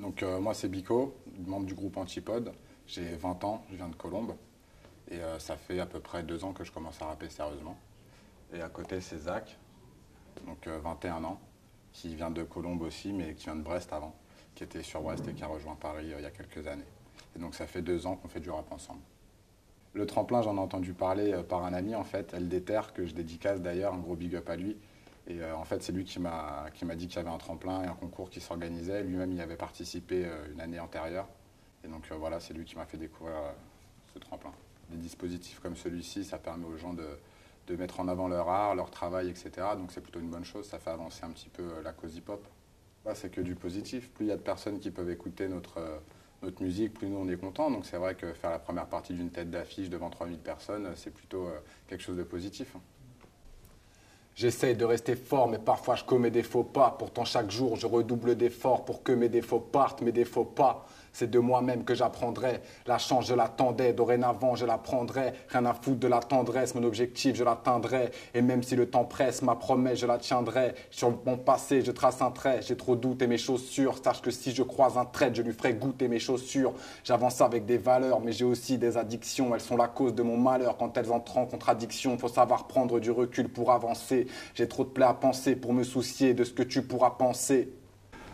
Donc moi c'est Bico, membre du groupe Antipode. J'ai 20 ans, je viens de Colombes. Et ça fait à peu près 2 ans que je commence à rapper sérieusement. Et à côté c'est Zach, donc 21 ans, qui vient de Colombes aussi, mais qui vient de Brest avant, qui était sur Brest et qui a rejoint Paris il y a quelques années. Et donc ça fait 2 ans qu'on fait du rap ensemble. Le tremplin, j'en ai entendu parler par un ami en fait, Eldeter, que je dédicace d'ailleurs, un gros big up à lui. Et en fait, c'est lui qui m'a dit qu'il y avait un tremplin et un concours qui s'organisait. Lui-même, y avait participé une année antérieure. Et donc voilà, c'est lui qui m'a fait découvrir ce tremplin. Des dispositifs comme celui-ci, ça permet aux gens de mettre en avant leur art, leur travail, etc. Donc c'est plutôt une bonne chose, ça fait avancer un petit peu la cause hip-hop. Bah, c'est que du positif. Plus il y a de personnes qui peuvent écouter notre musique, plus nous on est content. Donc c'est vrai que faire la première partie d'une tête d'affiche devant 3000 personnes, c'est plutôt quelque chose de positif. J'essaye de rester fort, mais parfois je commets des faux pas. Pourtant chaque jour je redouble d'efforts pour que mes défauts partent, mes défauts pas. C'est de moi-même que j'apprendrai. La chance je l'attendais, dorénavant je la prendrai. Rien à foutre de la tendresse, mon objectif je l'atteindrai. Et même si le temps presse, ma promesse je la tiendrai. Sur mon passé je trace un trait, j'ai trop doute et mes chaussures. Sache que si je croise un trait, je lui ferai goûter mes chaussures. J'avance avec des valeurs, mais j'ai aussi des addictions. Elles sont la cause de mon malheur quand elles entrent en contradiction. Faut savoir prendre du recul pour avancer. J'ai trop de plaies à penser pour me soucier de ce que tu pourras penser.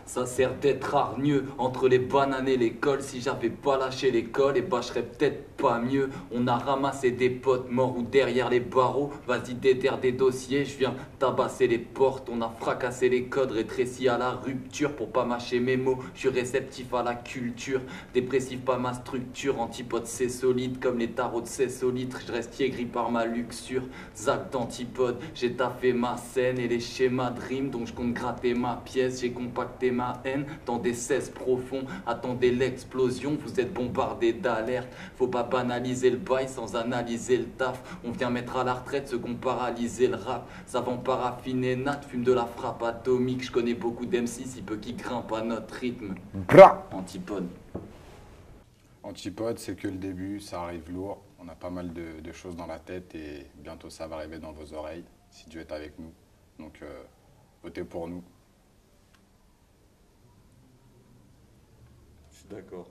Ça sert d'être hargneux entre les bananes et l'école. Si j'avais pas lâché l'école, et bah je serais peut-être pas mieux. On a ramassé des potes morts ou derrière les barreaux. Vas-y déterre des dossiers, je viens tabasser les portes. On a fracassé les codes, rétréci à la rupture. Pour pas mâcher mes mots, je suis réceptif à la culture. Dépressif pas ma structure, antipode c'est solide. Comme les tarots de 16 litres, je reste aigri par ma luxure. Zac d'antipode, j'ai taffé ma scène et les schémas de rime. Donc je compte gratter ma pièce, j'ai compacté ma haine dans des cesses profonds. Attendez l'explosion, vous êtes bombardés d'alertes. Faut pas banaliser le bail sans analyser le taf. On vient mettre à la retraite ceux qui ont paralysé le rap. Savant paraffiné nat, fume de la frappe atomique. Je connais beaucoup d'MC, si peu qui grimpent à notre rythme. Bra Antipode. Antipode, c'est que le début, ça arrive lourd. On a pas mal de choses dans la tête et bientôt ça va arriver dans vos oreilles, si Dieu est avec nous. Donc votez pour nous. Je suis d'accord.